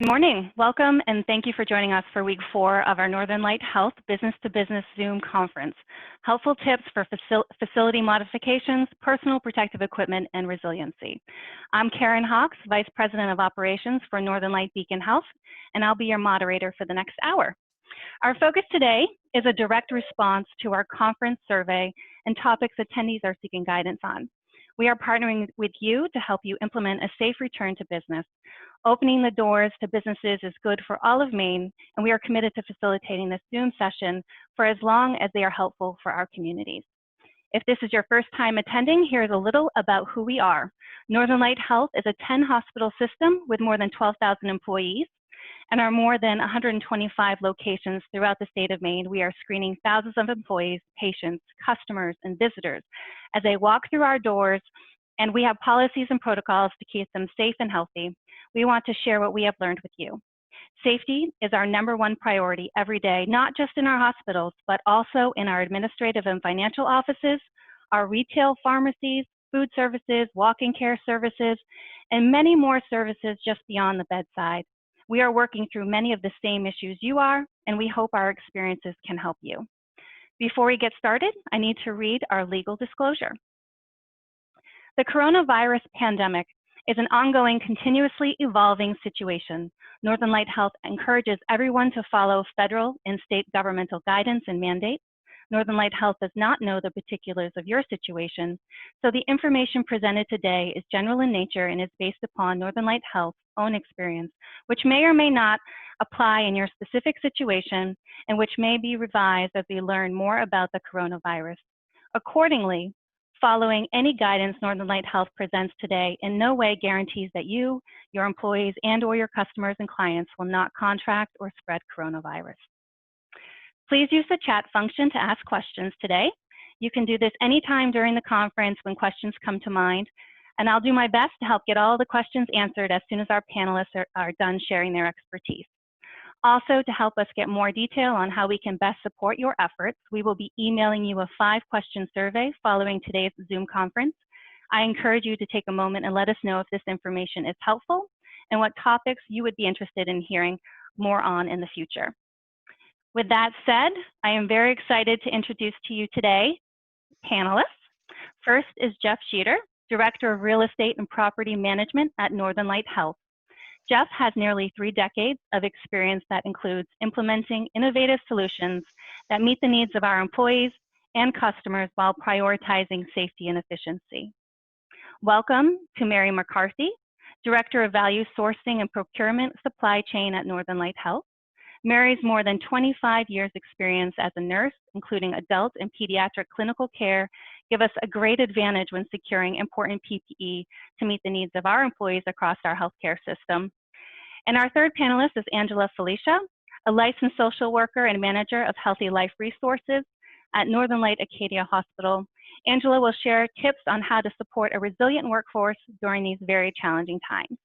Good morning. Welcome and thank you for joining us for week 4 of our Northern Light Health Business to Business Zoom conference. Helpful tips for facility modifications, personal protective equipment, and resiliency. I'm Karen Hawks, Vice President of Operations for Northern Light Beacon Health, and I'll be your moderator for the next hour. Our focus today is a direct response to our conference survey and topics attendees are seeking guidance on. We are partnering with you to help you implement a safe return to business. Opening the doors to businesses is good for all of Maine, and we are committed to facilitating this Zoom session for as long as they are helpful for our communities. If this is your first time attending, here's a little about who we are. Northern Light Health is a 10-hospital system with more than 12,000 employees, and our more than 125 locations throughout the state of Maine. We are screening thousands of employees, patients, customers, and visitors as they walk through our doors, and we have policies and protocols to keep them safe and healthy. We want to share what we have learned with you. Safety is our #1 priority every day, not just in our hospitals, but also in our administrative and financial offices, our retail pharmacies, food services, walk-in care services, and many more services just beyond the bedside. We are working through many of the same issues you are, and we hope our experiences can help you. Before we get started, I need to read our legal disclosure. The coronavirus pandemic is an ongoing, continuously evolving situation. Northern Light Health encourages everyone to follow federal and state governmental guidance and mandates. Northern Light Health does not know the particulars of your situation, so the information presented today is general in nature and is based upon Northern Light Health's own experience, which may or may not apply in your specific situation and which may be revised as we learn more about the coronavirus. Accordingly, following any guidance Northern Light Health presents today in no way guarantees that you, your employees, and/or your customers and clients will not contract or spread coronavirus. Please use the chat function to ask questions today. You can do this anytime during the conference when questions come to mind, and I'll do my best to help get all the questions answered as soon as our panelists are done sharing their expertise. Also, to help us get more detail on how we can best support your efforts, we will be emailing you a 5-question survey following today's Zoom conference. I encourage you to take a moment and let us know if this information is helpful and what topics you would be interested in hearing more on in the future. With that said, I am very excited to introduce to you today panelists. First is Jeff Sheeter, Director of Real Estate and Property Management at Northern Light Health. Jeff has nearly 3 decades of experience that includes implementing innovative solutions that meet the needs of our employees and customers while prioritizing safety and efficiency. Welcome to Mary McCarthy, Director of Value Sourcing and Procurement Supply Chain at Northern Light Health. Mary's more than 25 years experience as a nurse, including adult and pediatric clinical care, give us a great advantage when securing important PPE to meet the needs of our employees across our healthcare system. And our third panelist is Angela Felicia, a licensed social worker and manager of Healthy Life Resources at Northern Light Acadia Hospital. Angela will share tips on how to support a resilient workforce during these very challenging times.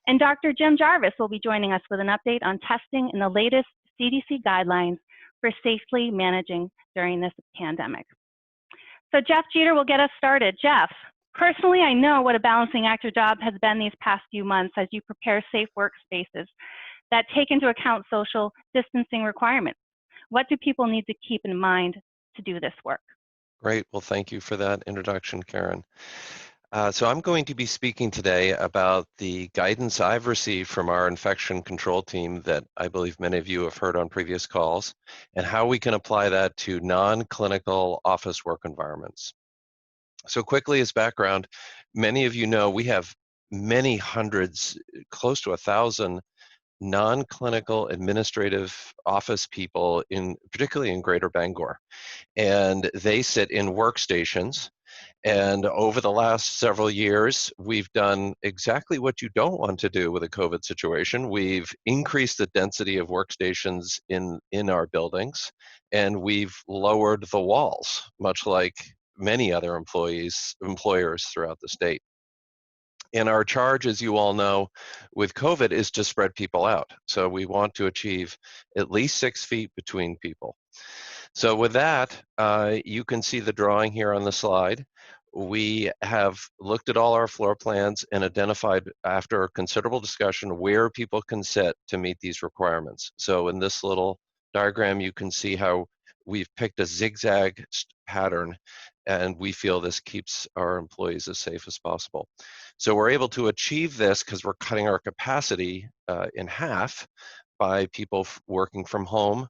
And Dr. Jim Jarvis will be joining us with an update on testing and the latest CDC guidelines for safely managing during this pandemic. So Jeff Jeter will get us started. Jeff, personally, I know what a balancing act your job has been these past few months as you prepare safe workspaces that take into account social distancing requirements. What do people need to keep in mind to do this work? Great. Well, thank you for that introduction, Karen. So I'm going to be speaking today about the guidance I've received from our infection control team that I believe many of you have heard on previous calls, and how we can apply that to non-clinical office work environments. So quickly as background, many of you know we have many hundreds, close to 1,000 non-clinical administrative office people, particularly in Greater Bangor. And they sit in workstations. And over the last several years, we've done exactly what you don't want to do with a COVID situation. We've increased the density of workstations in our buildings, and we've lowered the walls, much like many other employers throughout the state. And our charge, as you all know, with COVID is to spread people out. So we want to achieve at least 6 feet between people. So with that, you can see the drawing here on the slide. we have looked at all our floor plans and identified, after a considerable discussion, where people can sit to meet these requirements. So in this little diagram, you can see how we've picked a zigzag pattern, and we feel this keeps our employees as safe as possible. So we're able to achieve this because we're cutting our capacity in half by people working from home.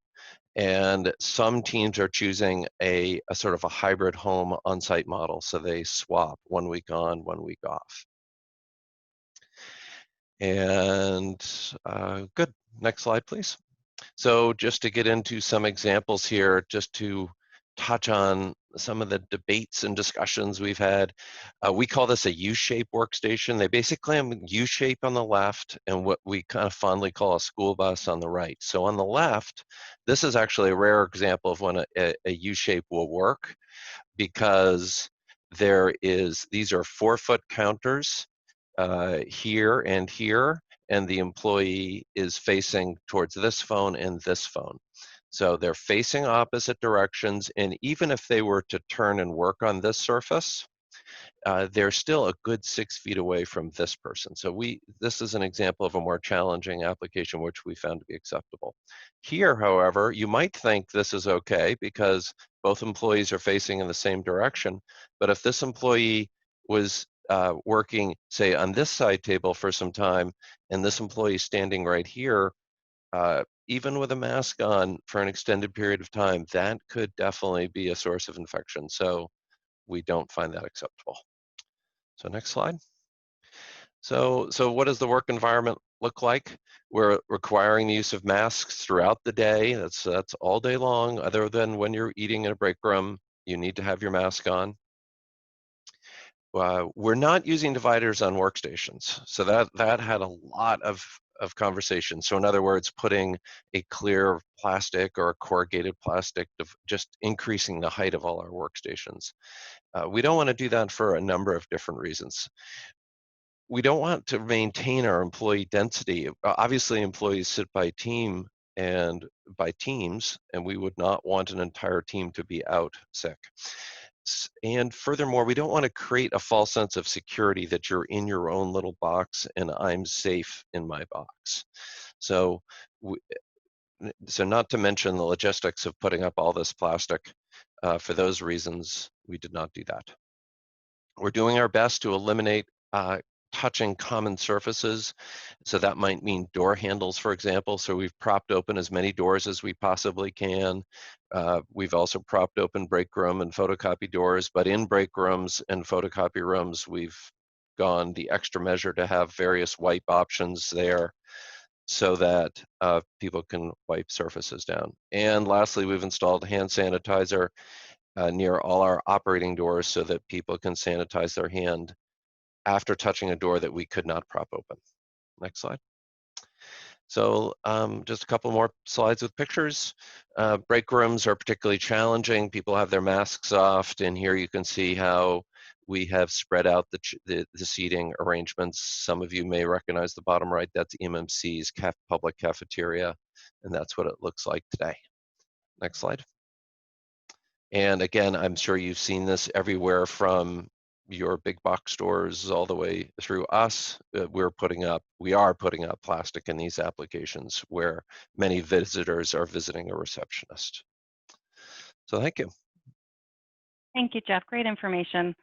And some teams are choosing a sort of a hybrid home on-site model. So they swap 1 week on, 1 week off. And good, next slide, please. So just to get into some examples here, just to touch on some of the debates and discussions we've had. We call this a U-shaped workstation. They basically have a U-shape on the left and what we kind of fondly call a school bus on the right. So on the left, this is actually a rare example of when a U-shape will work, because these are 4-foot counters here and here, and the employee is facing towards this phone and this phone. So they're facing opposite directions, and even if they were to turn and work on this surface, they're still a good 6 feet away from this person. So this is an example of a more challenging application which we found to be acceptable. Here, however, you might think this is okay because both employees are facing in the same direction, but if this employee was working, say, on this side table for some time, and this employee standing right here, even with a mask on for an extended period of time, that could definitely be a source of infection. So we don't find that acceptable. So next slide. So what does the work environment look like? We're requiring the use of masks throughout the day. That's all day long, other than when you're eating in a break room, you need to have your mask on. We're not using dividers on workstations. So that had a lot of conversation. So in other words, putting a clear plastic or a corrugated plastic, just increasing the height of all our workstations. We don't want to do that for a number of different reasons. We don't want to maintain our employee density. Obviously, employees sit by team and by teams, and we would not want an entire team to be out sick. And furthermore, we don't want to create a false sense of security that you're in your own little box and I'm safe in my box. So not to mention the logistics of putting up all this plastic. For those reasons, we did not do that. We're doing our best to eliminate touching common surfaces. So that might mean door handles, for example. So we've propped open as many doors as we possibly can. We've also propped open break room and photocopy doors, but in break rooms and photocopy rooms, we've gone the extra measure to have various wipe options there so that people can wipe surfaces down. And lastly, we've installed hand sanitizer near all our operating doors so that people can sanitize their hand after touching a door that we could not prop open. Next slide. So just a couple more slides with pictures. Break rooms are particularly challenging. People have their masks off, and here you can see how we have spread out the seating arrangements. Some of you may recognize the bottom right. That's MMC's public cafeteria, and that's what it looks like today. Next slide. And again, I'm sure you've seen this everywhere from your big box stores all the way through us. We are putting up plastic in these applications where many visitors are visiting a receptionist. So thank you. Thank you, Jeff. Great information.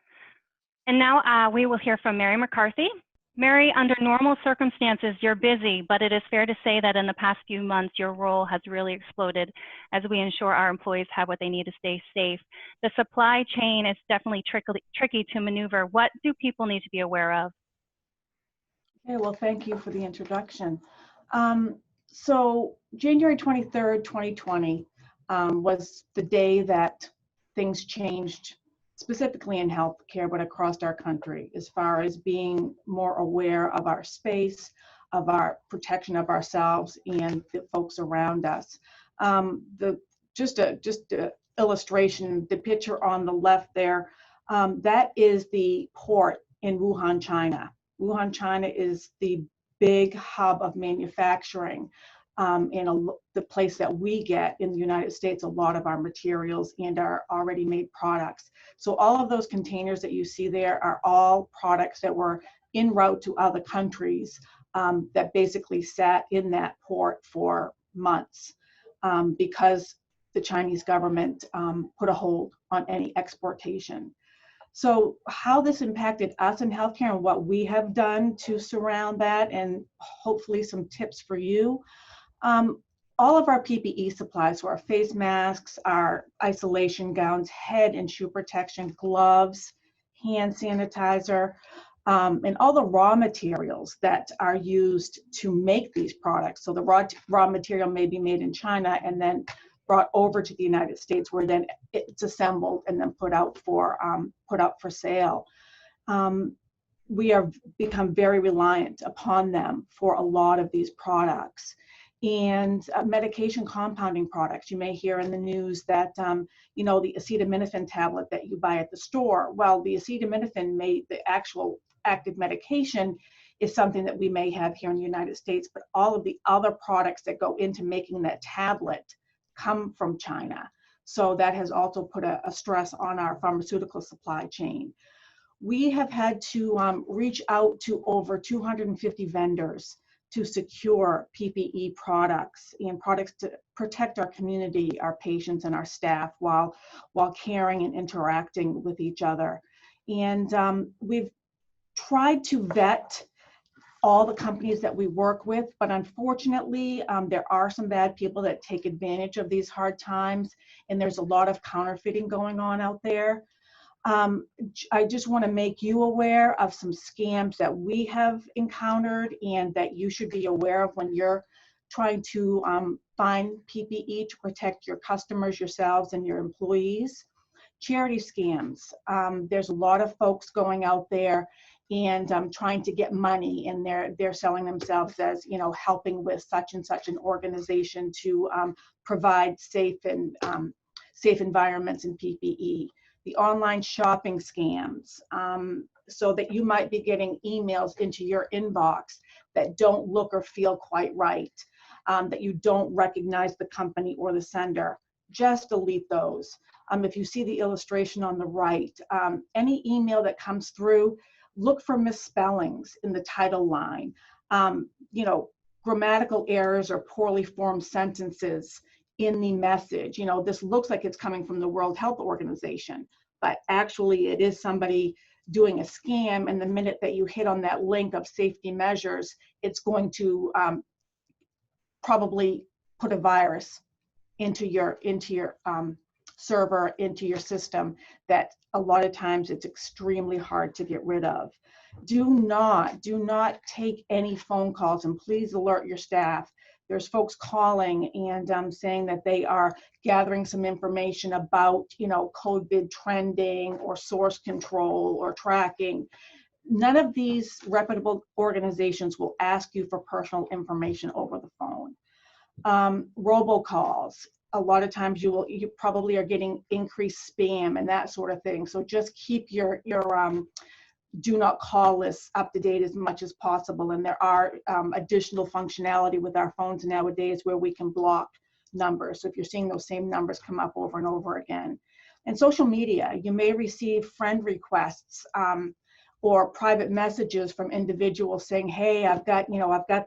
And now we will hear from Mary McCarthy. Mary, under normal circumstances, you're busy, but it is fair to say that in the past few months, your role has really exploded as we ensure our employees have what they need to stay safe. The supply chain is definitely tricky to maneuver. What do people need to be aware of? Okay, well, thank you for the introduction. So January 23rd, 2020 was the day that things changed, specifically in healthcare, but across our country, as far as being more aware of our space, of our protection of ourselves and the folks around us. Just a illustration, the picture on the left there, that is the port in Wuhan, China. Wuhan, China is the big hub of manufacturing. the place that we get in the United States a lot of our materials and our already made products. So all of those containers that you see there are all products that were en route to other countries that basically sat in that port for months because the Chinese government put a hold on any exportation. So how this impacted us in healthcare and what we have done to surround that, and hopefully some tips for you. All of our PPE supplies, so our face masks, our isolation gowns, head and shoe protection, gloves, hand sanitizer, and all the raw materials that are used to make these products. So the raw material may be made in China and then brought over to the United States, where then it's assembled and then put out for sale. We have become very reliant upon them for a lot of these products. And medication compounding products, you may hear in the news that the acetaminophen tablet that you buy at the store, well, the acetaminophen the actual active medication is something that we may have here in the United States, but all of the other products that go into making that tablet come from China. So that has also put a stress on our pharmaceutical supply chain. We have had to reach out to over 250 vendors to secure PPE products and products to protect our community, our patients, and our staff while caring and interacting with each other. And we've tried to vet all the companies that we work with, but unfortunately, there are some bad people that take advantage of these hard times, and there's a lot of counterfeiting going on out there. I just want to make you aware of some scams that we have encountered and that you should be aware of when you're trying to find PPE to protect your customers, yourselves, and your employees. Charity scams. There's a lot of folks going out there and trying to get money, and they're selling themselves as, helping with such and such an organization to provide safe environments and PPE. The online shopping scams, so that you might be getting emails into your inbox that don't look or feel quite right, that you don't recognize the company or the sender. Just delete those. If you see the illustration on the right, any email that comes through, look for misspellings in the title line, grammatical errors or poorly formed sentences in the message. This looks like it's coming from the World Health Organization, but actually it is somebody doing a scam, and the minute that you hit on that link of safety measures, it's going to probably put a virus into your server, into your system, that a lot of times it's extremely hard to get rid of. Do not take any phone calls, and please alert your staff. There's folks calling and saying that they are gathering some information about, COVID trending or source control or tracking. None of these reputable organizations will ask you for personal information over the phone. Robocalls. A lot of times you probably are getting increased spam and that sort of thing. So just keep your do not call lists up to date as much as possible. And there are additional functionality with our phones nowadays where we can block numbers. So if you're seeing those same numbers come up over and over again. And social media, you may receive friend requests or private messages from individuals saying, hey, I've got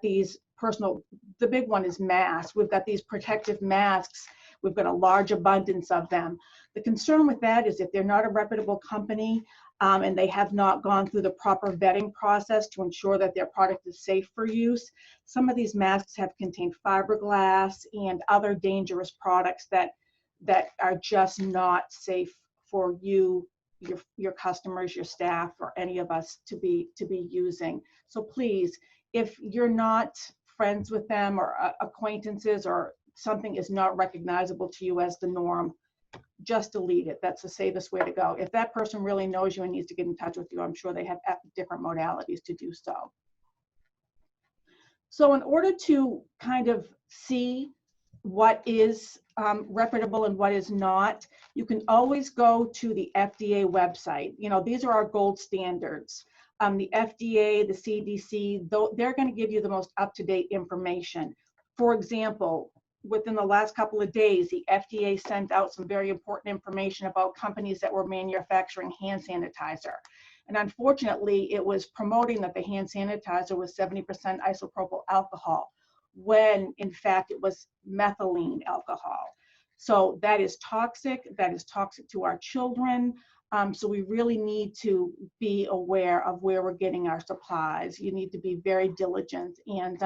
these personal, the big one is masks. We've got these protective masks. We've got a large abundance of them. The concern with that is if they're not a reputable company and they have not gone through the proper vetting process to ensure that their product is safe for use, some of these masks have contained fiberglass and other dangerous products that are just not safe for you, your customers, your staff, or any of us to be using. So please, if you're not friends with them or acquaintances, or something is not recognizable to you as the norm, just delete it. That's the safest way to go. If that person really knows you and needs to get in touch with you, I'm sure they have different modalities to do so. So in order to kind of see what is reputable and what is not, you can always go to the FDA website. These are our gold standards. The FDA, the CDC, they're going to give you the most up-to-date information. For example, within the last couple of days, the FDA sent out some very important information about companies that were manufacturing hand sanitizer. And unfortunately, it was promoting that the hand sanitizer was 70% isopropyl alcohol, when in fact it was methylene alcohol. So that is toxic to our children. So we really need to be aware of where we're getting our supplies. You need to be very diligent, and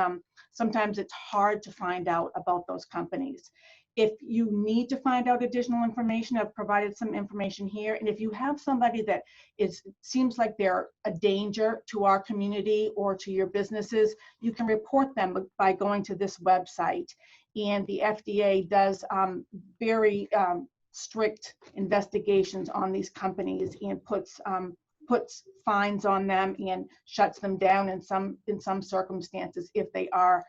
sometimes it's hard to find out about those companies. If you need to find out additional information, I've provided some information here. And if you have somebody that seems like they're a danger to our community or to your businesses, you can report them by going to this website. And the FDA does very strict investigations on these companies and puts fines on them and shuts them down in some circumstances if they are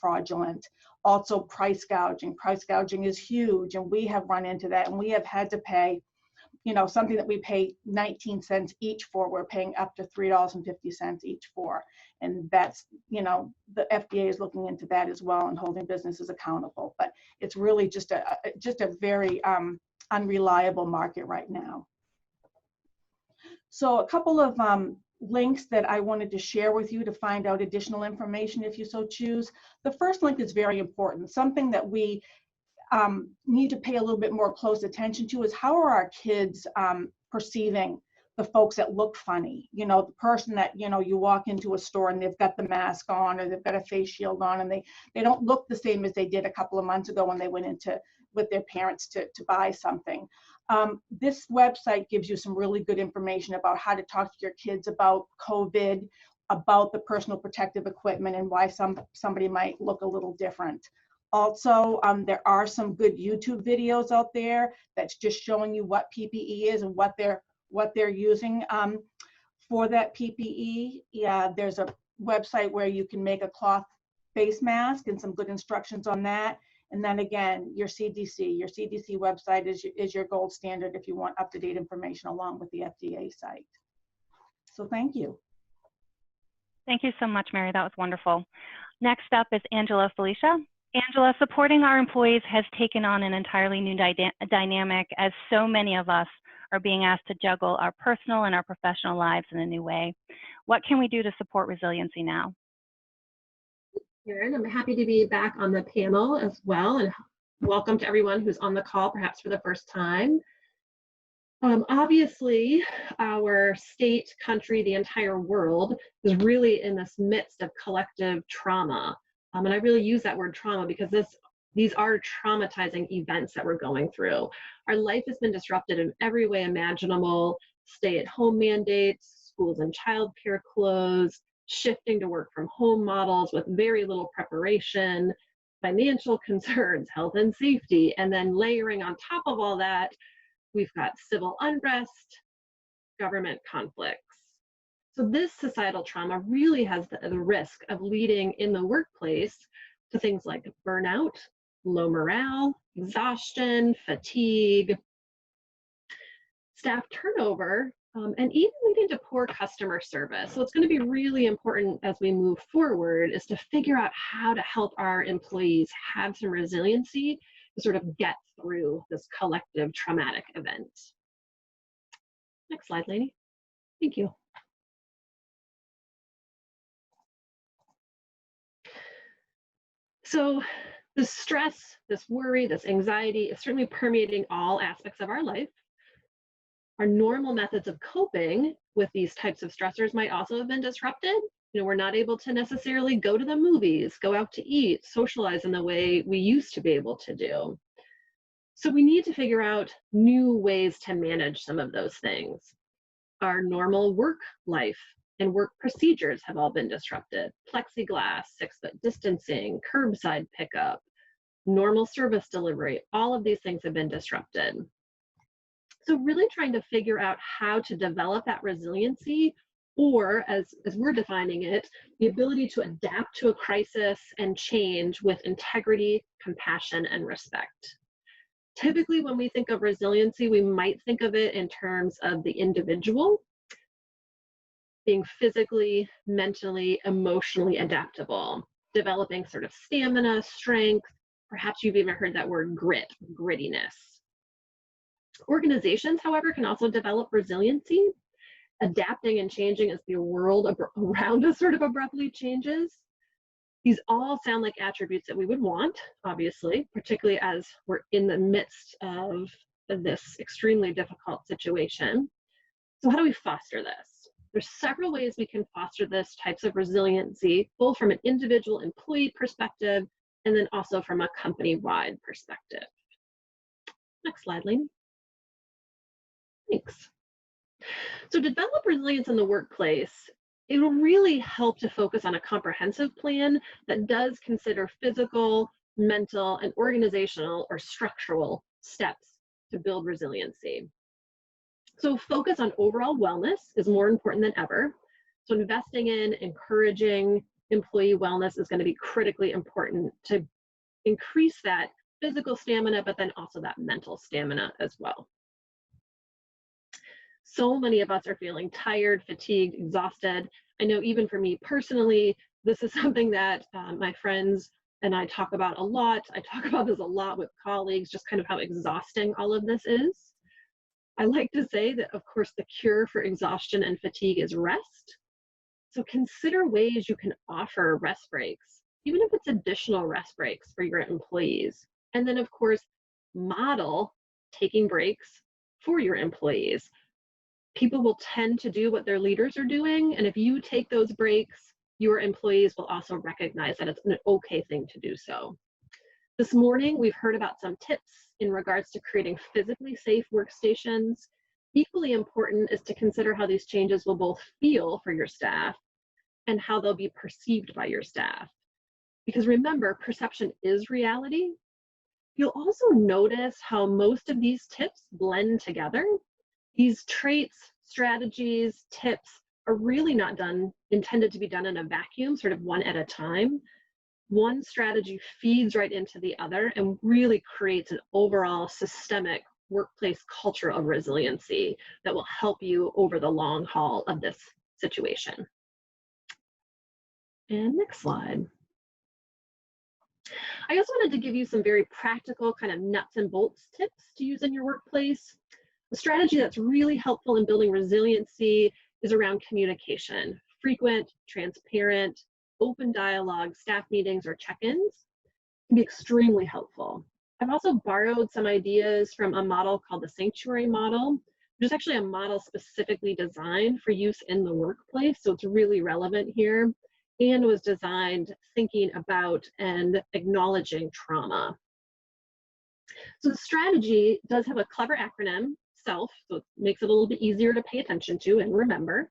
fraudulent. Also, price gouging. Price gouging is huge, and we have run into that, and we have had to pay, something that we pay 19 cents each for, we're paying up to $3.50 each for. And that's, the FDA is looking into that as well and holding businesses accountable. But it's really just a very unreliable market right now. So a couple of links that I wanted to share with you to find out additional information if you so choose. The first link is very important. Something that we need to pay a little bit more close attention to is how are our kids perceiving the folks that look funny? The person that, you walk into a store and they've got the mask on or they've got a face shield on, and they don't look the same as they did a couple of months ago when they went into with their parents to buy something. This website gives you some really good information about how to talk to your kids about COVID, about the personal protective equipment, and why somebody might look a little different. Also, there are some good YouTube videos out there that's just showing you what PPE is and what they're using for that PPE. Yeah, there's a website where you can make a cloth face mask and some good instructions on that. And then again, your CDC website is your gold standard if you want up-to-date information along with the FDA site. So thank you. Thank you so much, Mary. That was wonderful. Next up is Angela Felicia. Angela, supporting our employees has taken on an entirely new dynamic, as so many of us are being asked to juggle our personal and our professional lives in a new way. What can we do to support resiliency now? Karen, I'm happy to be back on the panel as well, and welcome to everyone who's on the call, perhaps for the first time. Obviously, our state, country, the entire world is really in this midst of collective trauma. And I really use that word trauma because these are traumatizing events that we're going through. Our life has been disrupted in every way imaginable: stay-at-home mandates, schools and childcare closed, shifting to work from home models with very little preparation, financial concerns, health and safety, and then layering on top of all that, we've got civil unrest, government conflicts. So this societal trauma really has the risk of leading in the workplace to things like burnout, low morale, exhaustion, fatigue, staff turnover, and even leading to poor customer service. So it's going to be really important as we move forward is to figure out how to help our employees have some resiliency to sort of get through this collective traumatic event. Next slide, Lainey. Thank you. So this stress, this worry, this anxiety is certainly permeating all aspects of our life. Our normal methods of coping with these types of stressors might also have been disrupted. We're not able to necessarily go to the movies, go out to eat, socialize in the way we used to be able to do. So we need to figure out new ways to manage some of those things. Our normal work life and work procedures have all been disrupted. Plexiglass, 6-foot distancing, curbside pickup, normal service delivery, all of these things have been disrupted. So really trying to figure out how to develop that resiliency, or as we're defining it, the ability to adapt to a crisis and change with integrity, compassion, and respect. Typically, when we think of resiliency, we might think of it in terms of the individual being physically, mentally, emotionally adaptable. developing sort of stamina, strength. Perhaps you've even heard that word grit, grittiness. Organizations, however, can also develop resiliency, adapting and changing as the world around us sort of abruptly changes. These all sound like attributes that we would want, obviously, particularly as we're in the midst of this extremely difficult situation. So how do we foster this? There's several ways we can foster this types of resiliency, both from an individual employee perspective and then also from a company-wide perspective. Next slide, Lainey. Thanks. So to develop resilience in the workplace, it will really help to focus on a comprehensive plan that does consider physical, mental, and organizational or structural steps to build resiliency. So focus on overall wellness is more important than ever. So investing in, encouraging employee wellness is going to be critically important to increase that physical stamina, but then also that mental stamina as well. So many of us are feeling tired, fatigued, exhausted. I know even for me personally, this is something that my friends and I talk about a lot. I talk about this a lot with colleagues, just kind of how exhausting all of this is. I like to say that, of course, the cure for exhaustion and fatigue is rest. So consider ways you can offer rest breaks, even if it's additional rest breaks for your employees. And then, of course, model taking breaks for your employees. People will tend to do what their leaders are doing, and if you take those breaks, your employees will also recognize that it's an okay thing to do so. This morning, we've heard about some tips in regards to creating physically safe workstations. Equally important is to consider how these changes will both feel for your staff and how they'll be perceived by your staff. Because remember, perception is reality. You'll also notice how most of these tips blend together. These traits, strategies, tips are really not intended to be done in a vacuum, sort of one at a time. One strategy feeds right into the other and really creates an overall systemic workplace culture of resiliency that will help you over the long haul of this situation. And next slide. I also wanted to give you some very practical kind of nuts and bolts tips to use in your workplace. A strategy that's really helpful in building resiliency is around communication. Frequent, transparent, open dialogue, staff meetings, or check-ins can be extremely helpful. I've also borrowed some ideas from a model called the sanctuary model, which is actually a model specifically designed for use in the workplace, so it's really relevant here, and was designed thinking about and acknowledging trauma. So the strategy does have a clever acronym, SELF, so it makes it a little bit easier to pay attention to and remember.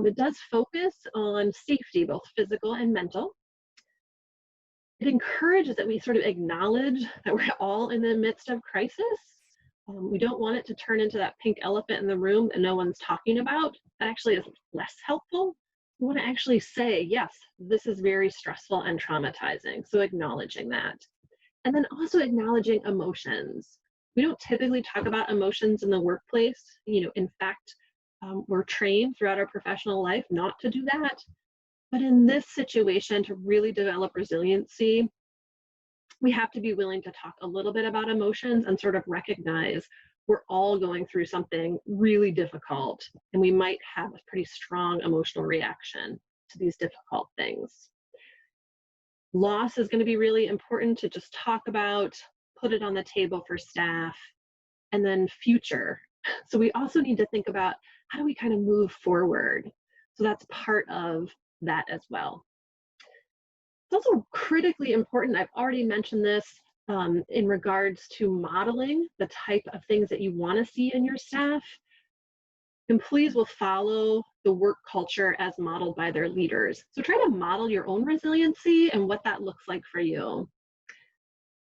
It does focus on safety, both physical and mental. It encourages that we sort of acknowledge that we're all in the midst of crisis. We don't want it to turn into that pink elephant in the room that no one's talking about. That actually is less helpful. We want to actually say, yes, this is very stressful and traumatizing. So acknowledging that. And then also acknowledging emotions. We don't typically talk about emotions in the workplace. In fact, we're trained throughout our professional life not to do that. But in this situation, to really develop resiliency, we have to be willing to talk a little bit about emotions and sort of recognize we're all going through something really difficult, and we might have a pretty strong emotional reaction to these difficult things. Loss is going to be really important to just talk about, put it on the table for staff, and then future. So we also need to think about how do we kind of move forward? So that's part of that as well. It's also critically important, I've already mentioned this, in regards to modeling the type of things that you want to see in your staff. Employees will follow the work culture as modeled by their leaders. So try to model your own resiliency and what that looks like for you.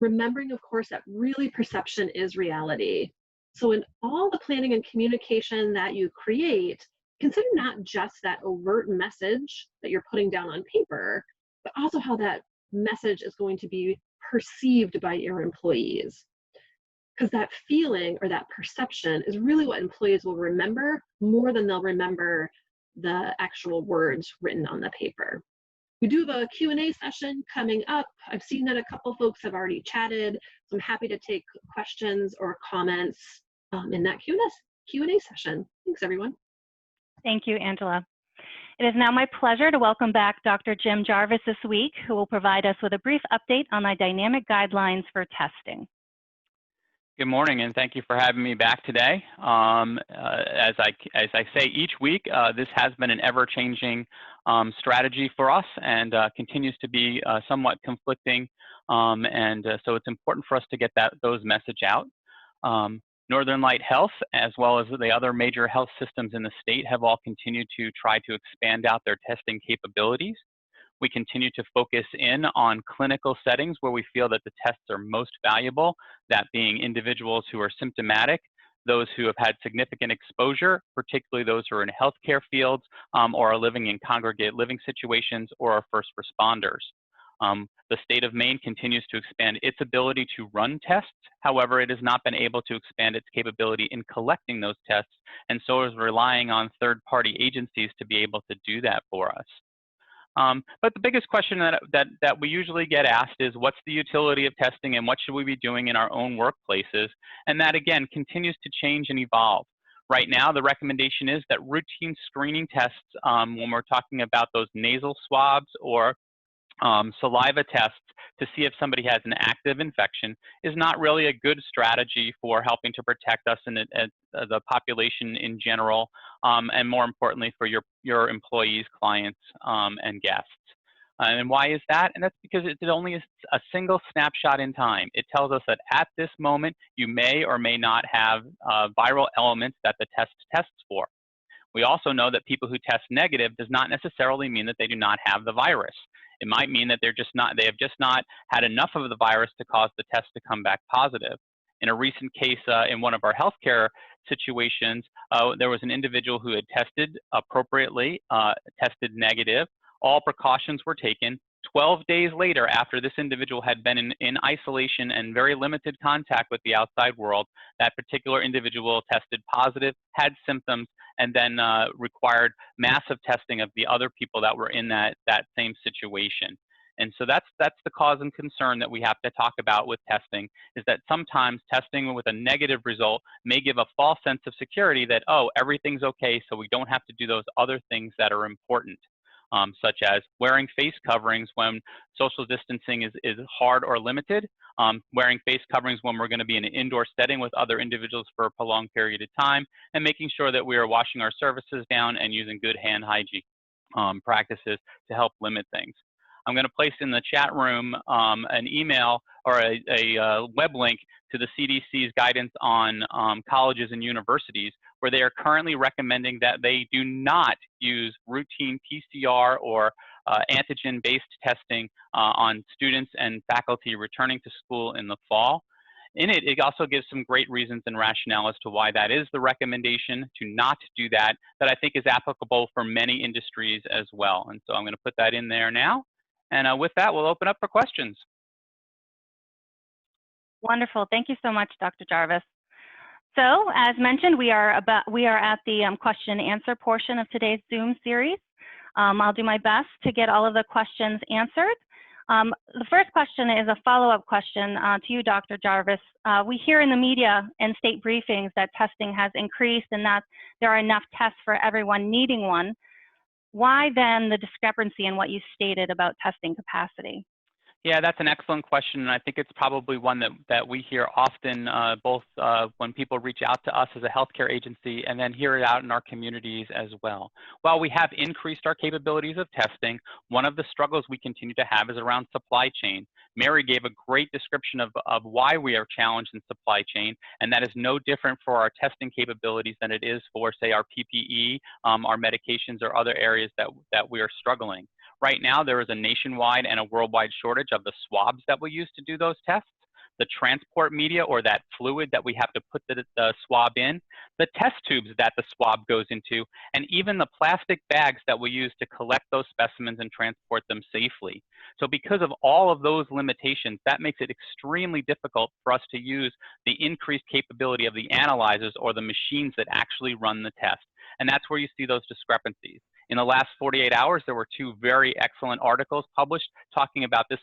Remembering, of course, that really perception is reality. So in all the planning and communication that you create, consider not just that overt message that you're putting down on paper, but also how that message is going to be perceived by your employees. Because that feeling or that perception is really what employees will remember more than they'll remember the actual words written on the paper. We do have a Q&A session coming up. I've seen that a couple folks have already chatted, so I'm happy to take questions or comments in that Q&A session. Thanks, everyone. Thank you, Angela. It is now my pleasure to welcome back Dr. Jim Jarvis this week, who will provide us with a brief update on the dynamic guidelines for testing. Good morning, and thank you for having me back today. As I say each week, this has been an ever-changing strategy for us, and continues to be somewhat conflicting. So it's important for us to get those message out. Northern Light Health, as well as the other major health systems in the state, have all continued to try to expand out their testing capabilities. We continue to focus in on clinical settings where we feel that the tests are most valuable, that being individuals who are symptomatic, those who have had significant exposure, particularly those who are in healthcare fields or are living in congregate living situations, or are first responders. The state of Maine continues to expand its ability to run tests. However, it has not been able to expand its capability in collecting those tests, and so is relying on third-party agencies to be able to do that for us. But the biggest question that we usually get asked is, what's the utility of testing and what should we be doing in our own workplaces? And that, again, continues to change and evolve. Right now, the recommendation is that routine screening tests, when we're talking about those nasal swabs or saliva tests to see if somebody has an active infection, is not really a good strategy for helping to protect us and the population in general, and more importantly for your employees, clients, and guests. And why is that? And that's because it's only a single snapshot in time. It tells us that at this moment, you may or may not have viral elements that the test tests for. We also know that people who test negative does not necessarily mean that they do not have the virus. It might mean that they have just not had enough of the virus to cause the test to come back positive. In a recent case in one of our healthcare situations, there was an individual who had tested appropriately, tested negative. All precautions were taken. 12 days later, after this individual had been in isolation and very limited contact with the outside world, that particular individual tested positive, had symptoms, and then required massive testing of the other people that were in that same situation. And so that's the cause and concern that we have to talk about with testing, is that sometimes testing with a negative result may give a false sense of security that, oh, everything's okay, so we don't have to do those other things that are important. Such as wearing face coverings when social distancing is hard or limited, wearing face coverings when we're going to be in an indoor setting with other individuals for a prolonged period of time, and making sure that we are washing our surfaces down and using good hand hygiene practices to help limit things. I'm going to place in the chat room an email or a web link to the CDC's guidance on colleges and universities, where they are currently recommending that they do not use routine PCR or antigen-based testing on students and faculty returning to school in the fall. In it, it also gives some great reasons and rationale as to why that is the recommendation to not do that I think is applicable for many industries as well. And so I'm going to put that in there now. And with that, we'll open up for questions. Wonderful. Thank you so much, Dr. Jarvis. So, as mentioned, we are at the question and answer portion of today's Zoom series. I'll do my best to get all of the questions answered. The first question is a follow-up question to you, Dr. Jarvis. We hear in the media and state briefings that testing has increased and that there are enough tests for everyone needing one. Why then the discrepancy in what you stated about testing capacity? Yeah, that's an excellent question, and I think it's probably one that we hear often, both when people reach out to us as a healthcare agency and then hear it out in our communities as well. While we have increased our capabilities of testing, one of the struggles we continue to have is around supply chain. Mary gave a great description of why we are challenged in supply chain, and that is no different for our testing capabilities than it is for, say, our PPE, our medications, or other areas that we are struggling. Right now, there is a nationwide and a worldwide shortage of the swabs that we use to do those tests, the transport media or that fluid that we have to put the swab in, the test tubes that the swab goes into, and even the plastic bags that we use to collect those specimens and transport them safely. So because of all of those limitations, that makes it extremely difficult for us to use the increased capability of the analyzers or the machines that actually run the test. And that's where you see those discrepancies. In the last 48 hours, there were 2 very excellent articles published talking about this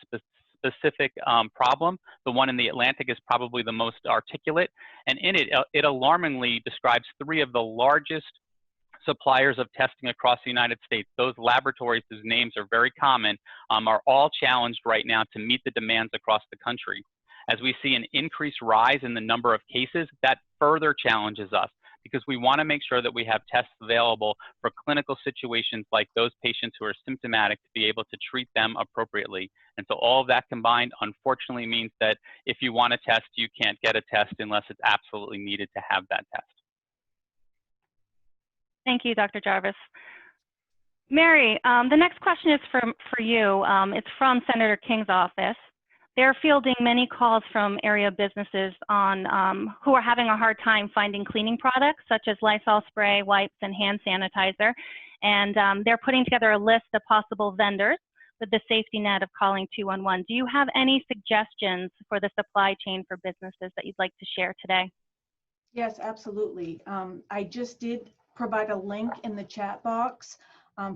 specific problem. The one in the Atlantic is probably the most articulate, and in it, it alarmingly describes 3 of the largest suppliers of testing across the United States. Those laboratories, whose names are very common, are all challenged right now to meet the demands across the country. As we see an increased rise in the number of cases, that further challenges us, because we want to make sure that we have tests available for clinical situations like those patients who are symptomatic to be able to treat them appropriately. And so all of that combined, unfortunately, means that if you want a test, you can't get a test unless it's absolutely needed to have that test. Thank you, Dr. Jarvis. Mary, the next question is for you. It's from Senator King's office. They're fielding many calls from area businesses on who are having a hard time finding cleaning products such as Lysol spray, wipes, and hand sanitizer. And they're putting together a list of possible vendors with the safety net of calling 211. Do you have any suggestions for the supply chain for businesses that you'd like to share today? Yes, absolutely. I just did provide a link in the chat box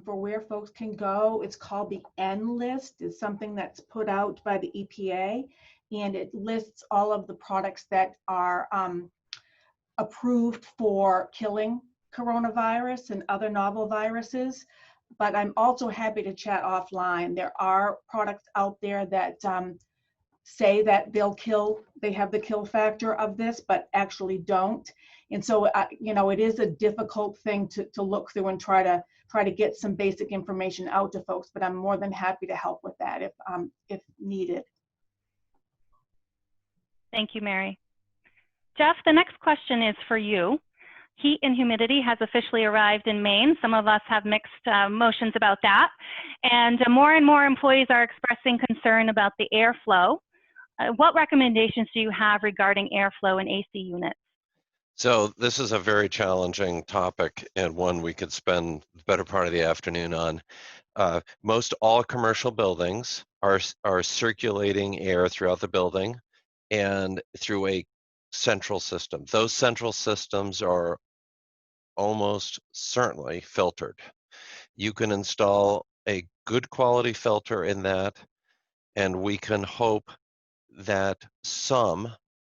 for where folks can go. It's called the N list. It's something that's put out by the EPA, and it lists all of the products that are approved for killing coronavirus and other novel viruses. But I'm also happy to chat offline. There are products out there that say that they have the kill factor of this, but actually don't. And so, you know, it is a difficult thing to look through and try to get some basic information out to folks, but I'm more than happy to help with that if needed. Thank you, Mary. Jeff, the next question is for you. Heat and humidity has officially arrived in Maine. Some of us have mixed emotions about that. And more employees are expressing concern about the airflow. What recommendations do you have regarding airflow in AC units? So this is a very challenging topic, and one we could spend the better part of the afternoon on. Most all commercial buildings are circulating air throughout the building and through a central system. Those central systems are almost certainly filtered. You can install a good quality filter in that, and we can hope that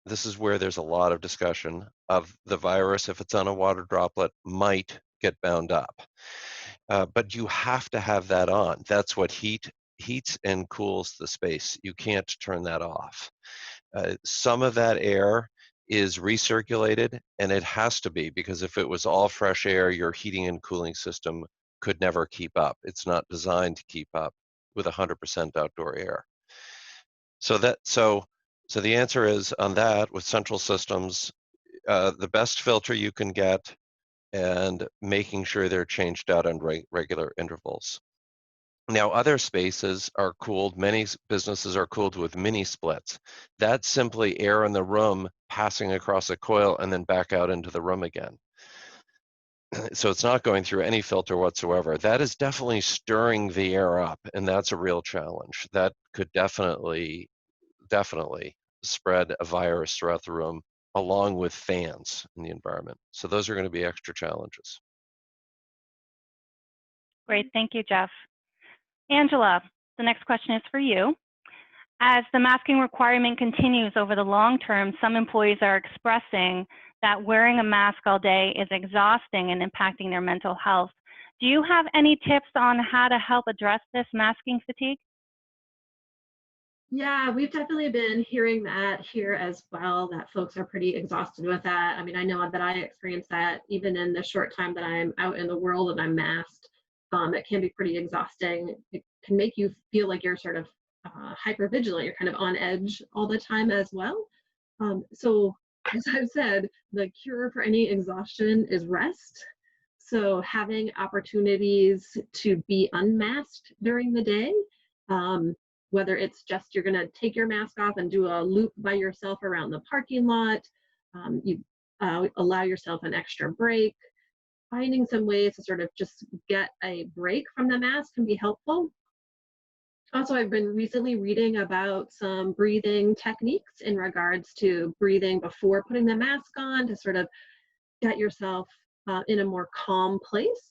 this is where there's a lot of discussion of the virus, if it's on a water droplet, might get bound up. But you have to have that on. That's what heats and cools the space. You can't turn that off. Some of that air is recirculated, and it has to be, because if it was all fresh air, your heating and cooling system could never keep up. It's not designed to keep up with 100% outdoor air. So the answer is on that, with central systems, the best filter you can get, and making sure they're changed out on regular intervals. Now, other spaces are cooled. Many businesses are cooled with mini splits. That's simply air in the room passing across a coil and then back out into the room again. So it's not going through any filter whatsoever. That is definitely stirring the air up, and that's a real challenge. That could definitely spread a virus throughout the room, along with fans in the environment. So those are going to be extra challenges. Great, thank you, Jeff. Angela, the next question is for you. As the masking requirement continues over the long term, some employees are expressing that wearing a mask all day is exhausting and impacting their mental health. Do you have any tips on how to help address this masking fatigue? Yeah, we've definitely been hearing that here as well, that folks are pretty exhausted with that. I mean, I know that I experience that even in the short time that I'm out in the world and I'm masked. It can be pretty exhausting. It can make you feel like you're sort of hyper vigilant. You're kind of on edge all the time as well. So as I've said, the cure for any exhaustion is rest. So having opportunities to be unmasked during the day, whether it's just you're going to take your mask off and do a loop by yourself around the parking lot, you allow yourself an extra break. Finding some ways to sort of just get a break from the mask can be helpful. Also, I've been recently reading about some breathing techniques in regards to breathing before putting the mask on to sort of get yourself in a more calm place.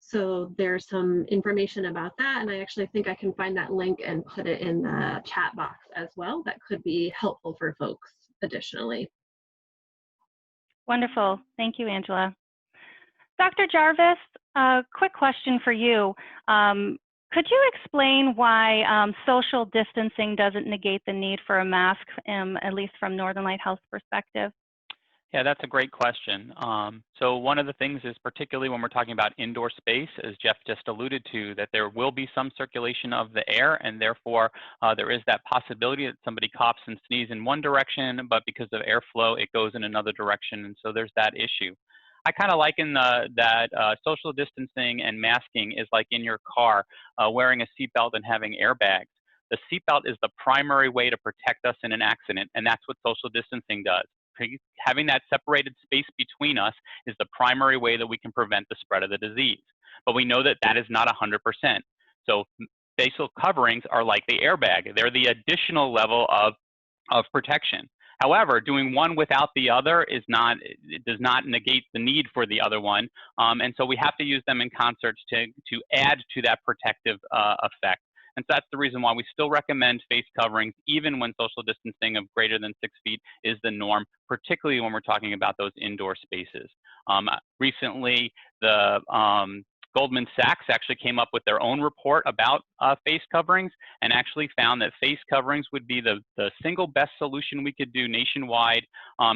So there's some information about that, and I actually think I can find that link and put it in the chat box as well. That could be helpful for folks additionally. Wonderful. Thank you, Angela. Dr. Jarvis, a quick question for you. Could you explain why social distancing doesn't negate the need for a mask, at least from Northern Light Health's perspective? Yeah, that's a great question. So one of the things is, particularly when we're talking about indoor space, as Jeff just alluded to, that there will be some circulation of the air, and therefore there is that possibility that somebody coughs and sneezes in one direction, but because of airflow, it goes in another direction, and so there's that issue. I kind of liken that social distancing and masking is like in your car, wearing a seatbelt and having airbags. The seatbelt is the primary way to protect us in an accident, and that's what social distancing does. Having that separated space between us is the primary way that we can prevent the spread of the disease. But we know that that is not 100%. So facial coverings are like the airbag. They're the additional level of protection. However, doing one without the other it does not negate the need for the other one. And so we have to use them in concert to add to that protective effect. And so that's the reason why we still recommend face coverings, even when social distancing of greater than 6 feet is the norm, particularly when we're talking about those indoor spaces. Recently, the Goldman Sachs actually came up with their own report about face coverings and actually found that face coverings would be the single best solution we could do nationwide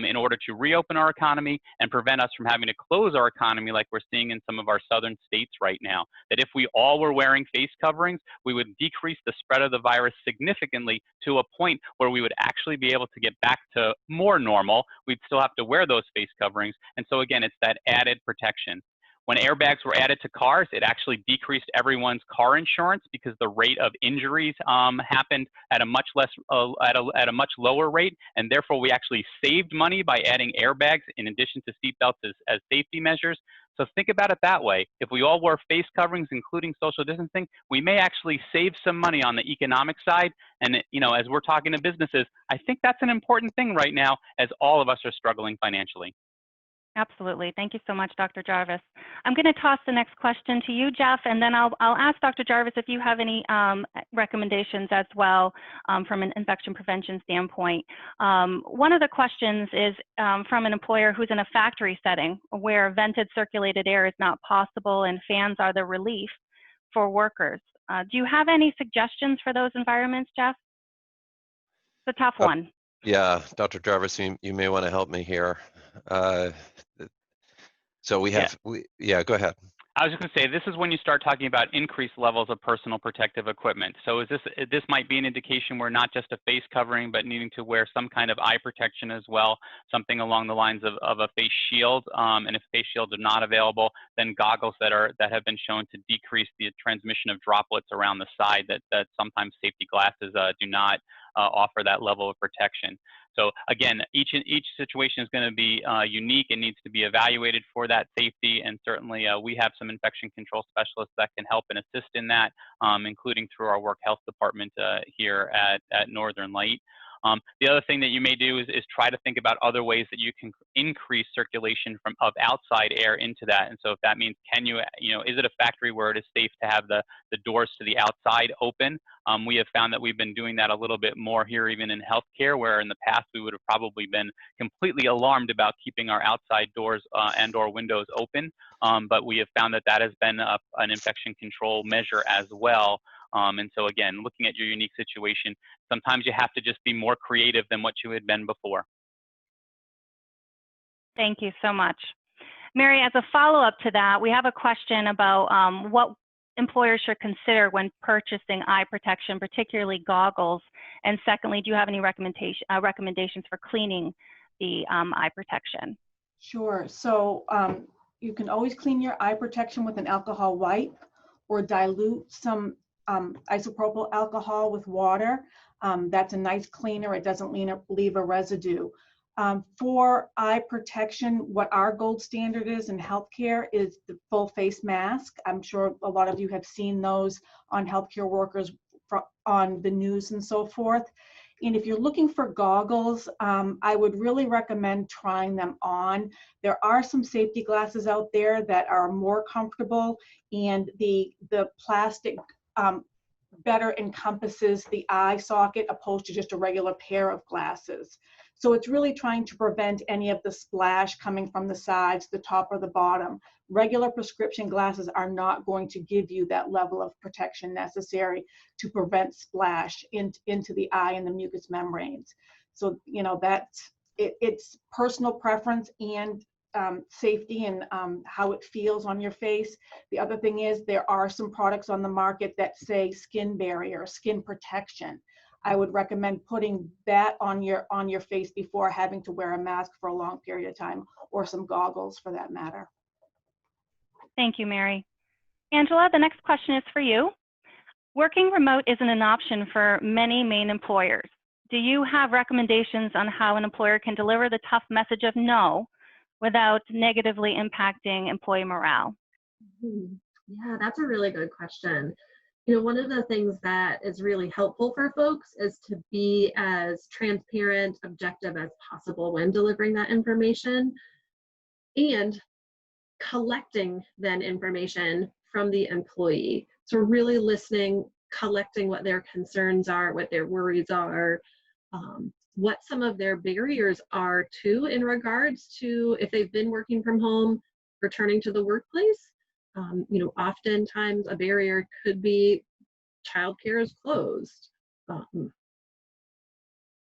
in order to reopen our economy and prevent us from having to close our economy like we're seeing in some of our southern states right now. That if we all were wearing face coverings, we would decrease the spread of the virus significantly to a point where we would actually be able to get back to more normal. We'd still have to wear those face coverings. And so again, it's that added protection. When airbags were added to cars, it actually decreased everyone's car insurance because the rate of injuries happened at a much lower rate, and therefore we actually saved money by adding airbags in addition to seatbelts as safety measures. So think about it that way. If we all wore face coverings, including social distancing, we may actually save some money on the economic side. And as we're talking to businesses, I think that's an important thing right now, as all of us are struggling financially. Absolutely. Thank you so much, Dr. Jarvis. I'm going to toss the next question to you, Jeff, and then I'll ask Dr. Jarvis if you have any recommendations as well from an infection prevention standpoint. One of the questions is from an employer who's in a factory setting where vented circulated air is not possible and fans are the relief for workers. Do you have any suggestions for those environments, Jeff? It's a tough one. Yeah, Dr. Jarvis, you may want to help me here. So we have, go ahead. I was just going to say, this is when you start talking about increased levels of personal protective equipment. So this might be an indication where not just a face covering, but needing to wear some kind of eye protection as well, something along the lines of a face shield. And if face shields are not available, then goggles that have been shown to decrease the transmission of droplets around the side that sometimes safety glasses do not offer that level of protection. So again, each situation is going to be unique and needs to be evaluated for that safety. And certainly we have some infection control specialists that can help and assist in that, including through our work health department here at Northern Light. The other thing that you may do is try to think about other ways that you can increase circulation of outside air into that. And so if that means, is it a factory where it is safe to have the doors to the outside open? We have found that we've been doing that a little bit more here, even in healthcare, where in the past we would have probably been completely alarmed about keeping our outside doors and/or windows open. But we have found that has been an infection control measure as well. And so again, looking at your unique situation, sometimes you have to just be more creative than what you had been before. Thank you so much. Mary, as a follow-up to that, we have a question about what employers should consider when purchasing eye protection, particularly goggles. And secondly, do you have any recommendations for cleaning the eye protection? Sure. So you can always clean your eye protection with an alcohol wipe or dilute some isopropyl alcohol with water. That's a nice cleaner. It doesn't leave a residue. For eye protection, what our gold standard is in healthcare is the full face mask. I'm sure a lot of you have seen those on healthcare workers on the news and so forth. And if you're looking for goggles, I would really recommend trying them on. There are some safety glasses out there that are more comfortable, and the plastic better encompasses the eye socket opposed to just a regular pair of glasses. So it's really trying to prevent any of the splash coming from the sides, the top or the bottom. Regular prescription glasses are not going to give you that level of protection necessary to prevent splash into the eye and the mucous membranes. So, you know, it's personal preference and safety and how it feels on your face. The other thing is there are some products on the market that say skin barrier, skin protection. I would recommend putting that on your face before having to wear a mask for a long period of time, or some goggles for that matter. Thank you, Mary. Angela, the next question is for you. Working remote isn't an option for many main employers. Do you have recommendations on how an employer can deliver the tough message of no without negatively impacting employee morale? Yeah, that's a really good question. You know, one of the things that is really helpful for folks is to be as transparent, objective as possible when delivering that information, and collecting then information from the employee. So really listening, collecting what their concerns are, what their worries are, what some of their barriers are too in regards to if they've been working from home, returning to the workplace. You know, oftentimes a barrier could be childcare is closed.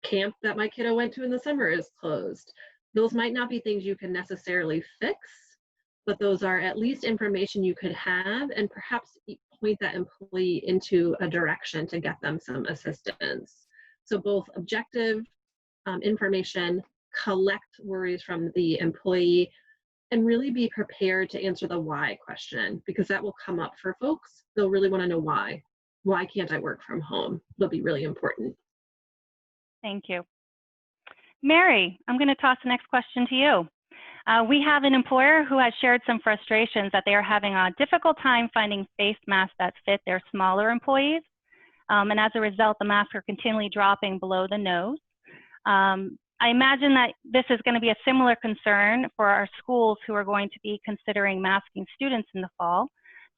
Camp that my kiddo went to in the summer is closed. Those might not be things you can necessarily fix, but those are at least information you could have and perhaps point that employee into a direction to get them some assistance. So both objective information, collect worries from the employee, and really be prepared to answer the why question, because that will come up for folks. They'll really want to know why. Why can't I work from home? That'll be really important. Thank you. Mary, I'm going to toss the next question to you. We have an employer who has shared some frustrations that they are having a difficult time finding face masks that fit their smaller employees. And as a result, the masks are continually dropping below the nose. I imagine that this is going to be a similar concern for our schools who are going to be considering masking students in the fall.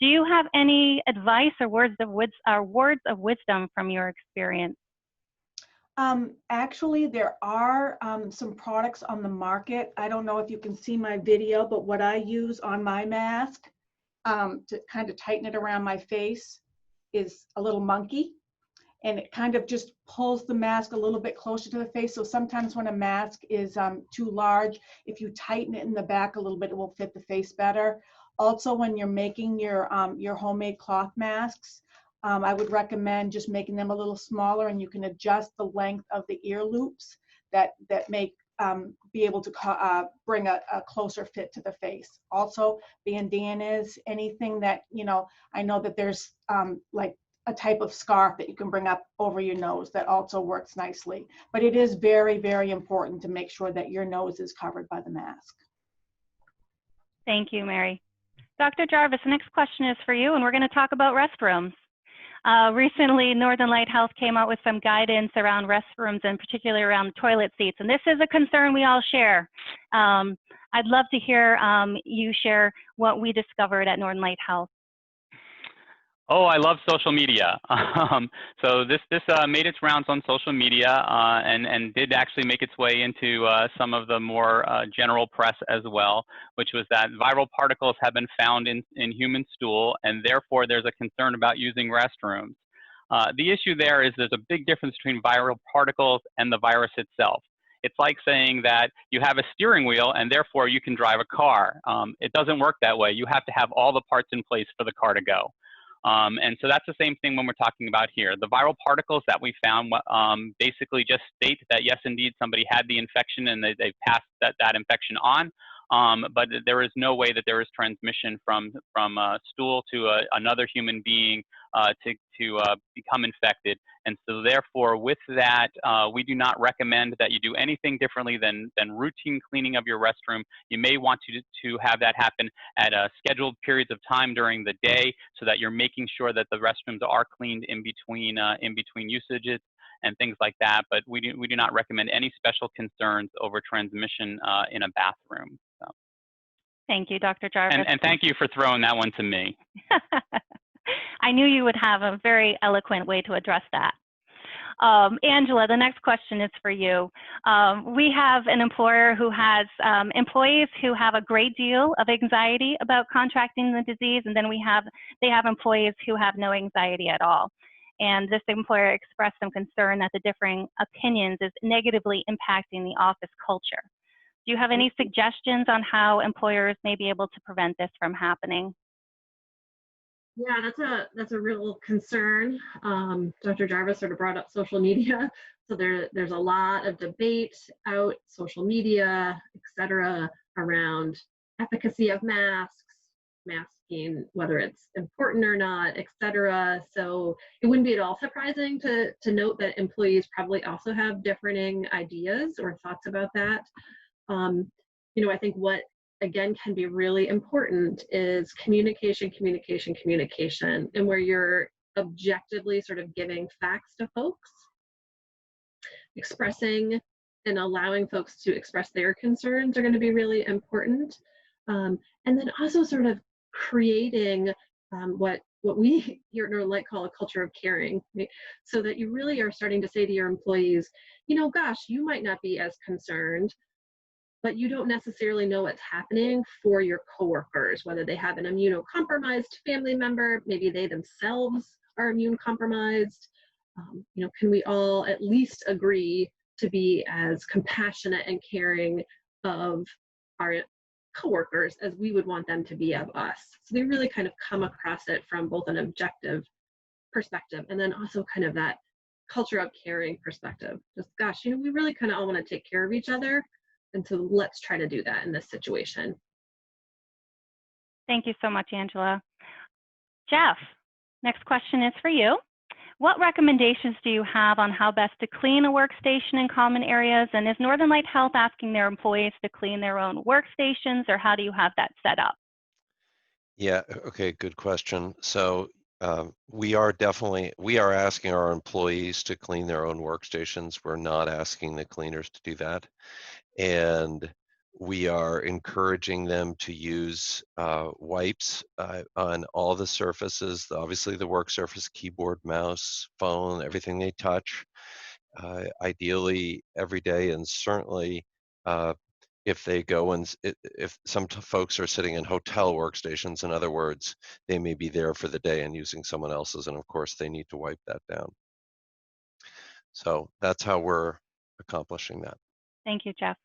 Do you have any advice or words of wisdom from your experience? Actually, there are some products on the market. I don't know if you can see my video, but what I use on my mask to kind of tighten it around my face is a little monkey. And it kind of just pulls the mask a little bit closer to the face. So sometimes when a mask is too large, if you tighten it in the back a little bit, it will fit the face better. Also, when you're making your homemade cloth masks, I would recommend just making them a little smaller, and you can adjust the length of the ear loops that make be able to bring a closer fit to the face. Also, bandanas, anything that, you know, I know that there's like a type of scarf that you can bring up over your nose that also works nicely. But it is very, very important to make sure that your nose is covered by the mask. Thank you, Mary. Dr. Jarvis, the next question is for you, and we're going to talk about restrooms. Recently, Northern Light Health came out with some guidance around restrooms, and particularly around toilet seats. And this is a concern we all share. I'd love to hear you share what we discovered at Northern Light Health. Oh, I love social media. So this made its rounds on social media and did actually make its way into some of the more general press as well, which was that viral particles have been found in human stool, and therefore there's a concern about using restrooms. The issue there is there's a big difference between viral particles and the virus itself. It's like saying that you have a steering wheel and therefore you can drive a car. It doesn't work that way. You have to have all the parts in place for the car to go. And so that's the same thing when we're talking about here. The viral particles that we found basically just state that, yes, indeed, somebody had the infection and they passed that infection on. But there is no way that there is transmission from stool to another human being to become infected. And so therefore, with that, we do not recommend that you do anything differently than routine cleaning of your restroom. You may want to have that happen at scheduled periods of time during the day so that you're making sure that the restrooms are cleaned in between usages. and things like that, but we do not recommend any special concerns over transmission in a bathroom. So. Thank you, Dr. Jarvis. And thank you for throwing that one to me. I knew you would have a very eloquent way to address that. Angela, the next question is for you. We have an employer who has employees who have a great deal of anxiety about contracting the disease, and then they have employees who have no anxiety at all. And this employer expressed some concern that the differing opinions is negatively impacting the office culture. Do you have any suggestions on how employers may be able to prevent this from happening? Yeah, that's a real concern. Dr. Jarvis sort of brought up social media. So there's a lot of debate out, social media, et cetera, around efficacy of masks, masking, whether it's important or not, et cetera. So it wouldn't be at all surprising to note that employees probably also have differing ideas or thoughts about that. You know, I think what again can be really important is communication, and where you're objectively sort of giving facts to folks, expressing and allowing folks to express their concerns are going to be really important. And then also sort of creating what we here at Northern Light call a culture of caring, right? So that you really are starting to say to your employees, you know, gosh, you might not be as concerned, but you don't necessarily know what's happening for your coworkers, whether they have an immunocompromised family member, maybe they themselves are immune compromised. You know, can we all at least agree to be as compassionate and caring of our coworkers as we would want them to be of us? So they really kind of come across it from both an objective perspective and then also kind of that culture of caring perspective. Just, gosh, you know, we really kind of all want to take care of each other. And so let's try to do that in this situation. Thank you so much, Angela. Jeff, next question is for you. What recommendations do you have on how best to clean a workstation in common areas? And is Northern Light Health asking their employees to clean their own workstations, or how do you have that set up? Yeah, okay, good question. So we are asking our employees to clean their own workstations. We're not asking the cleaners to do that. And we are encouraging them to use wipes on all the surfaces, obviously the work surface, keyboard, mouse, phone, everything they touch, ideally every day. And certainly if they go and if some folks are sitting in hotel workstations, in other words, they may be there for the day and using someone else's, and of course they need to wipe that down. So that's how we're accomplishing that. Thank you, Jeff.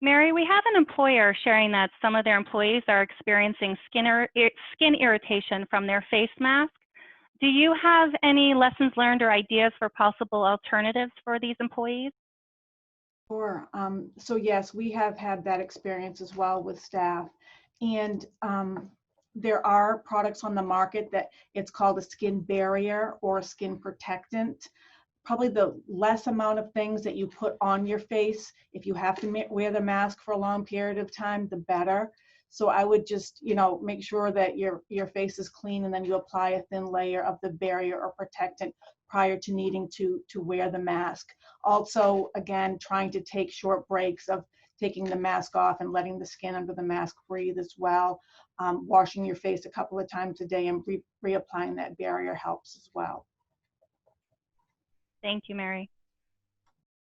Mary, we have an employer sharing that some of their employees are experiencing skin irritation from their face mask. Do you have any lessons learned or ideas for possible alternatives for these employees? Sure. So yes, we have had that experience as well with staff. And there are products on the market that it's called a skin barrier or a skin protectant. Probably the less amount of things that you put on your face, if you have to wear the mask for a long period of time, the better. So I would just, you know, make sure that your face is clean, and then you apply a thin layer of the barrier or protectant prior to needing to wear the mask. Also, again, trying to take short breaks of taking the mask off and letting the skin under the mask breathe as well. Washing your face a couple of times a day and reapplying that barrier helps as well. Thank you, Mary.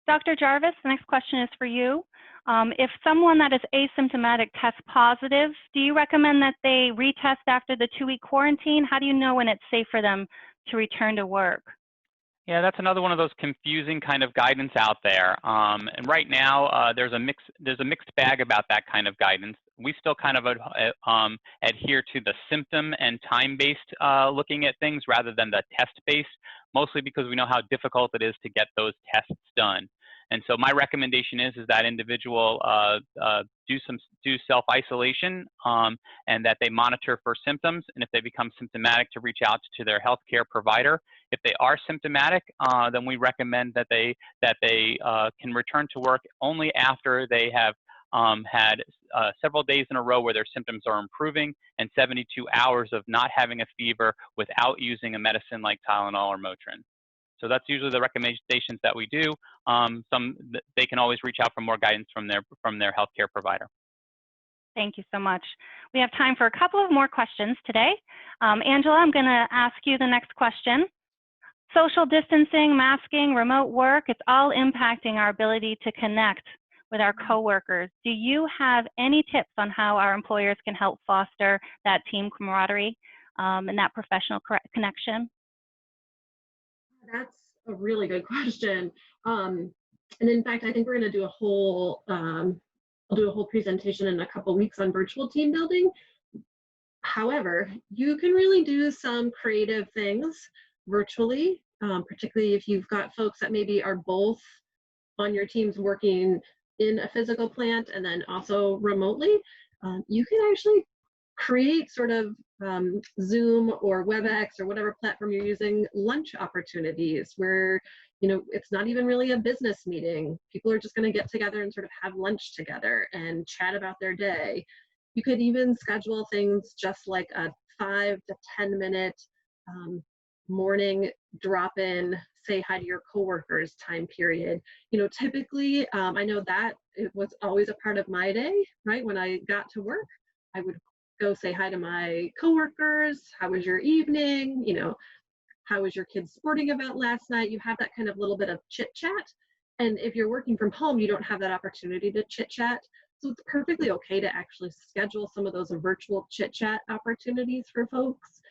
Dr. Jarvis, the next question is for you. If someone that is asymptomatic tests positive, do you recommend that they retest after the 2-week quarantine? How do you know when it's safe for them to return to work? Yeah, that's another one of those confusing kind of guidance out there. And right now, there's a mixed bag about that kind of guidance. We still kind of adhere to the symptom and time-based looking at things rather than the test-based, mostly because we know how difficult it is to get those tests done. And so my recommendation is that individual do self-isolation and that they monitor for symptoms, and if they become symptomatic, to reach out to their healthcare provider. If they are symptomatic, then we recommend that they can return to work only after they have had several days in a row where their symptoms are improving and 72 hours of not having a fever without using a medicine like Tylenol or Motrin. So that's usually the recommendations that we do. They can always reach out for more guidance from their healthcare provider. Thank you so much. We have time for a couple of more questions today. Angela, I'm going to ask you the next question. Social distancing, masking, remote work, it's all impacting our ability to connect with our coworkers. Do you have any tips on how our employers can help foster that team camaraderie and that professional connection? That's a really good question. And in fact, I think we're going to do a whole I'll do a whole presentation in a couple weeks on virtual team building. However, you can really do some creative things virtually, particularly if you've got folks that maybe are both on your teams working in a physical plant and then also remotely. You can actually create sort of Zoom or WebEx or whatever platform you're using lunch opportunities where, you know, it's not even really a business meeting. People are just going to get together and sort of have lunch together and chat about their day. You could even schedule things just like a 5 to 10 minute morning drop-in, say hi to your coworkers time period. You know, typically, I know that it was always a part of my day, right? When I got to work, I would go say hi to my coworkers. How was your evening? You know, how was your kid's sporting event last night? You have that kind of little bit of chit chat. And if you're working from home, you don't have that opportunity to chit chat. So it's perfectly okay to actually schedule some of those virtual chit chat opportunities for folks.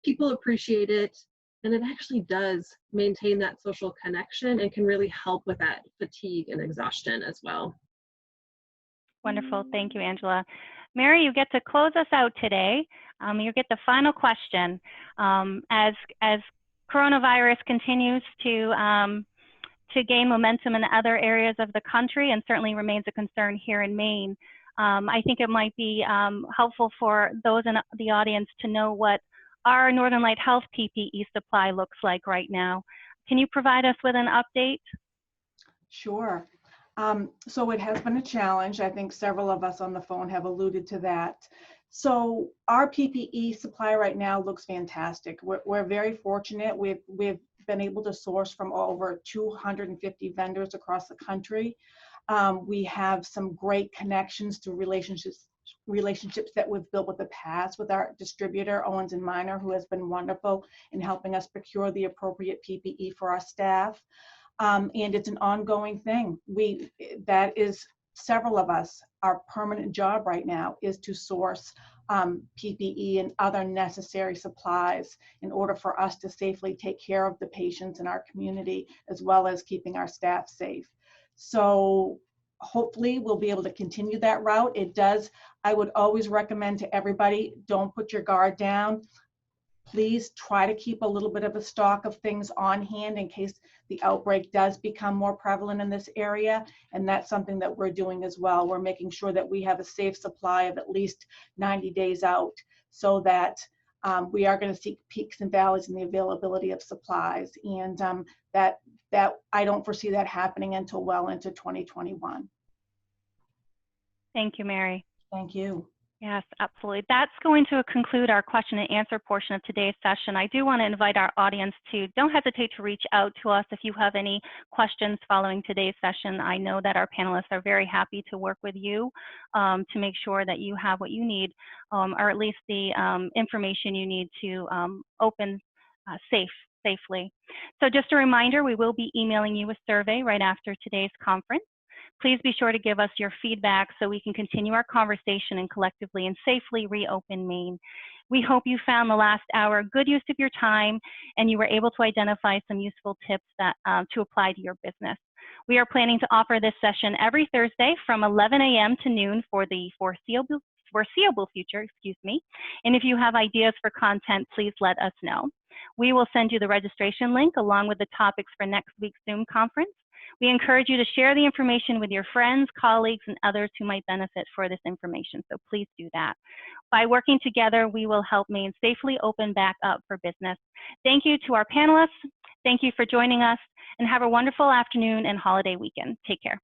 People appreciate it. And it actually does maintain that social connection and can really help with that fatigue and exhaustion as well. Wonderful. Thank you, Angela. Mary, you get to close us out today. You get the final question. As coronavirus continues to gain momentum in other areas of the country and certainly remains a concern here in Maine, I think it might be helpful for those in the audience to know what our Northern Light Health PPE supply looks like right now. Can you provide us with an update? Sure. So it has been a challenge. I think several of us on the phone have alluded to that. So our PPE supply right now looks fantastic. We're very fortunate. We've been able to source from over 250 vendors across the country. We have some great connections to relationships that we've built with the past with our distributor, Owens & Minor, who has been wonderful in helping us procure the appropriate PPE for our staff. And it's an ongoing thing. That is several of us, our permanent job right now is to source PPE and other necessary supplies in order for us to safely take care of the patients in our community, as well as keeping our staff safe. So hopefully we'll be able to continue that route. I would always recommend to everybody, don't put your guard down. Please try to keep a little bit of a stock of things on hand in case the outbreak does become more prevalent in this area. And that's something that we're doing as well. We're making sure that we have a safe supply of at least 90 days out so that we are going to see peaks and valleys in the availability of supplies. And that I don't foresee that happening until well into 2021. Thank you, Mary. Thank you. Yes, absolutely. That's going to conclude our question and answer portion of today's session. I do want to invite our audience to don't hesitate to reach out to us if you have any questions following today's session. I know that our panelists are very happy to work with you to make sure that you have what you need, or at least the information you need to open safely. So just a reminder, we will be emailing you a survey right after today's conference. Please be sure to give us your feedback so we can continue our conversation and collectively and safely reopen Maine. We hope you found the last hour good use of your time and you were able to identify some useful tips that, to apply to your business. We are planning to offer this session every Thursday from 11 a.m. to noon for the foreseeable future, And if you have ideas for content, please let us know. We will send you the registration link along with the topics for next week's Zoom conference. We encourage you to share the information with your friends, colleagues, and others who might benefit for this information, so please do that. By working together, we will help Maine safely open back up for business. Thank you to our panelists. Thank you for joining us, and have a wonderful afternoon and holiday weekend. Take care.